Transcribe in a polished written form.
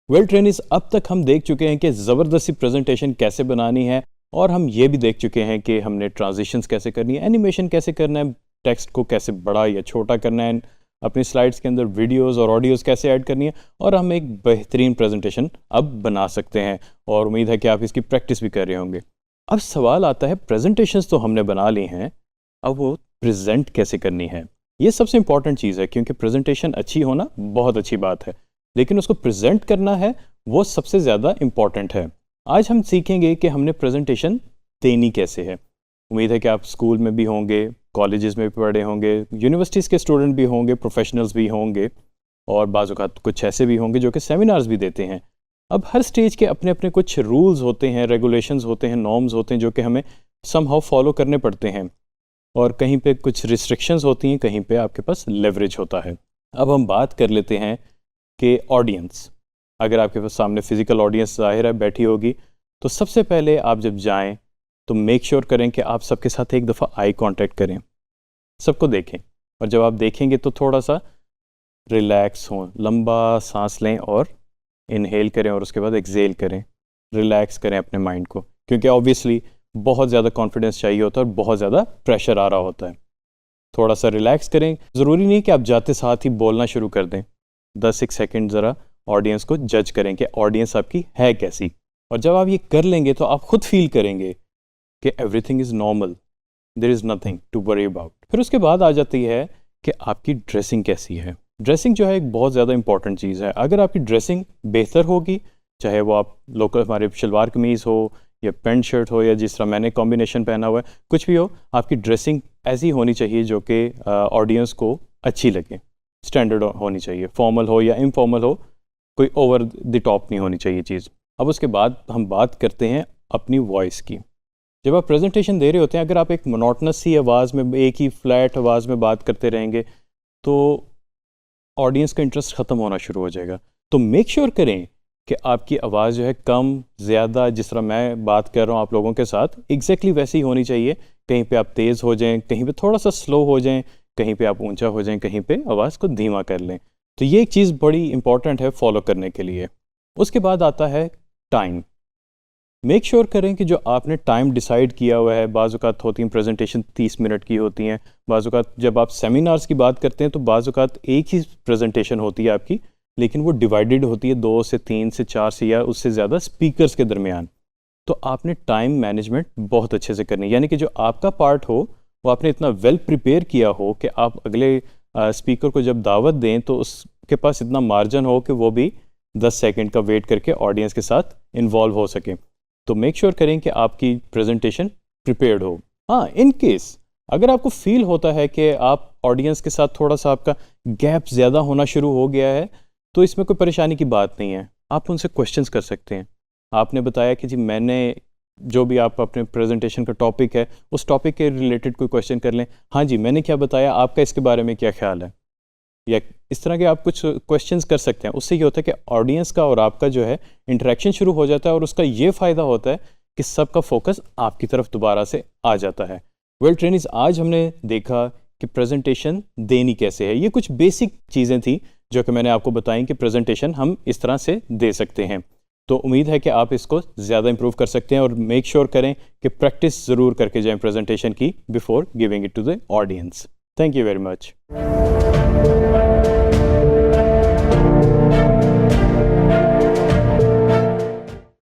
Well trainees, अब तक हम देख चुके हैं कि ज़बरदस्ती प्रेजेंटेशन कैसे बनानी है, और हम ये भी देख चुके हैं कि हमने ट्रांजिशंस कैसे करनी है, एनिमेशन कैसे करना है, टेक्स्ट को कैसे बड़ा या छोटा करना है, अपनी स्लाइड्स के अंदर वीडियोस और ऑडियोस कैसे ऐड करनी है, और हम एक बेहतरीन प्रेजेंटेशन अब बना सकते हैं। और उम्मीद है कि आप इसकी प्रैक्टिस भी कर रहे होंगे। अब सवाल आता है, प्रेजेंटेशंस तो हमने बना ली हैं, अब वो प्रेजेंट कैसे करनी है। ये सबसे इंपॉर्टेंट चीज़ है, क्योंकि प्रेजेंटेशन अच्छी होना बहुत अच्छी बात है, लेकिन उसको प्रेजेंट करना है वो सबसे ज़्यादा इम्पॉर्टेंट है। आज हम सीखेंगे कि हमने प्रेजेंटेशन देनी कैसे है। उम्मीद है कि आप स्कूल में भी होंगे, कॉलेजेस में भी पढ़े होंगे, यूनिवर्सिटीज़ के स्टूडेंट भी होंगे, प्रोफेशनल्स भी होंगे, और बाज़ औक़ात कुछ ऐसे भी होंगे जो कि सेमिनार्स भी देते हैं। अब हर स्टेज के अपने अपने कुछ रूल्स होते हैं, रेगुलेशंस होते हैं, नॉर्म्स होते हैं, जो कि हमें समहाउ फॉलो करने पड़ते हैं, और कहीं पे कुछ रिस्ट्रिक्शंस होती हैं, कहीं पे आपके पास लेवरेज होता है। अब हम बात कर लेते हैं कि ऑडियंस, अगर आपके पास सामने फिज़िकल ऑडियंस ज़ाहिर है बैठी होगी, तो सबसे पहले आप जब जाएं तो मेक श्योर करें कि आप सबके साथ एक दफ़ा आई कांटेक्ट करें, सबको देखें, और जब आप देखेंगे तो थोड़ा सा रिलैक्स हों, लंबा सांस लें और इनहेल करें, और उसके बाद एक्सहेल करें, रिलैक्स करें अपने माइंड को, क्योंकि ऑब्वियसली बहुत ज़्यादा कॉन्फिडेंस चाहिए होता है और बहुत ज़्यादा प्रेशर आ रहा होता है। थोड़ा सा रिलैक्स करें, ज़रूरी नहीं कि आप जाते साथ ही बोलना शुरू कर दें। 10 सेकंड ज़रा ऑडियंस को जज करें कि ऑडियंस आपकी है कैसी, और जब आप ये कर लेंगे तो आप खुद फील करेंगे कि everything is normal, there is nothing to worry about. फिर उसके बाद आ जाती है कि आपकी ड्रेसिंग कैसी है। ड्रेसिंग जो है एक बहुत ज़्यादा इंपॉर्टेंट चीज़ है। अगर आपकी ड्रेसिंग बेहतर होगी, चाहे वो आप लोकल हमारे शलवार कमीज़ हो या पेंट शर्ट हो, या जिस तरह मैंने कॉम्बिनेशन पहना हुआ है, कुछ भी हो, आपकी ड्रेसिंग ऐसी होनी चाहिए जो कि ऑडियंस को अच्छी लगे, स्टैंडर्ड होनी चाहिए, फॉर्मल हो या इनफॉर्मल हो, कोई ओवर द टॉप नहीं होनी चाहिए चीज़। अब उसके बाद हम बात करते हैं अपनी वॉइस की। जब आप प्रेजेंटेशन दे रहे होते हैं, अगर आप एक मोनोटनस सी आवाज़ में, एक ही फ्लैट आवाज़ में बात करते रहेंगे, तो ऑडियंस का इंटरेस्ट ख़त्म होना शुरू हो जाएगा। तो मेक श्योर करें कि आपकी आवाज़ जो है कम ज़्यादा, जिस तरह मैं बात कर रहा हूँ आप लोगों के साथ, एग्जैक्टली वैसी ही होनी चाहिए। कहीं पे आप तेज़ हो जाएं, कहीं पे थोड़ा सा स्लो हो जाएं, कहीं पे आप ऊंचा हो जाएं, कहीं पे आवाज़ को धीमा कर लें। तो ये एक चीज़ बड़ी इंपॉर्टेंट है फॉलो करने के लिए। उसके बाद आता है टाइम। मेक श्योर करें कि जो आपने टाइम डिसाइड किया हुआ है, बाज़ औक़ात होती हैं प्रेजेंटेशन 30 मिनट की होती हैं, बाज़ औक़ात जब आप सेमिनार्स की बात करते हैं तो बाज़ औक़ात एक ही प्रेजेंटेशन होती है आपकी, लेकिन वो डिवाइडेड होती है 2 से 3 से 4 से या उससे ज़्यादा स्पीकर्स के दरमियान। तो आपने टाइम मैनेजमेंट बहुत अच्छे से करनी है, यानी कि जो आपका पार्ट हो वो आपने इतना वेल प्रिपेयर किया हो कि आप अगले स्पीकर को जब दावत दें तो उसके पास इतना मार्जिन हो कि वो भी 10 सेकंड का वेट करके ऑडियंस के साथ इन्वॉल्व हो सके। तो मेक श्योर करें कि आपकी प्रेजेंटेशन प्रिपेयर्ड हो। हाँ, इन केस अगर आपको फील होता है कि आप ऑडियंस के साथ थोड़ा सा आपका गैप ज़्यादा होना शुरू हो गया है, तो इसमें कोई परेशानी की बात नहीं है, आप उनसे क्वेश्चंस कर सकते हैं। आपने बताया कि जी मैंने जो भी आप अपने प्रेजेंटेशन का टॉपिक है, उस टॉपिक के रिलेटेड कोई क्वेश्चन कर लें। हाँ जी, मैंने क्या बताया, आपका इसके बारे में क्या ख्याल है, या इस तरह के आप कुछ क्वेश्चंस कर सकते हैं। उससे ये होता है कि ऑडियंस का और आपका जो है इंटरेक्शन शुरू हो जाता है, और उसका ये फ़ायदा होता है कि सबका फोकस आपकी तरफ दोबारा से आ जाता है। वेल ट्रेनिस, आज हमने देखा कि प्रेजेंटेशन देनी कैसे है। ये कुछ बेसिक चीज़ें थी जो कि मैंने आपको बताई कि प्रेजेंटेशन हम इस तरह से दे सकते हैं। तो उम्मीद है कि आप इसको ज़्यादा इंप्रूव कर सकते हैं, और मेक श्योर करें कि प्रैक्टिस ज़रूर करके जाएं प्रेजेंटेशन की before giving it to the audience. Thank you very much.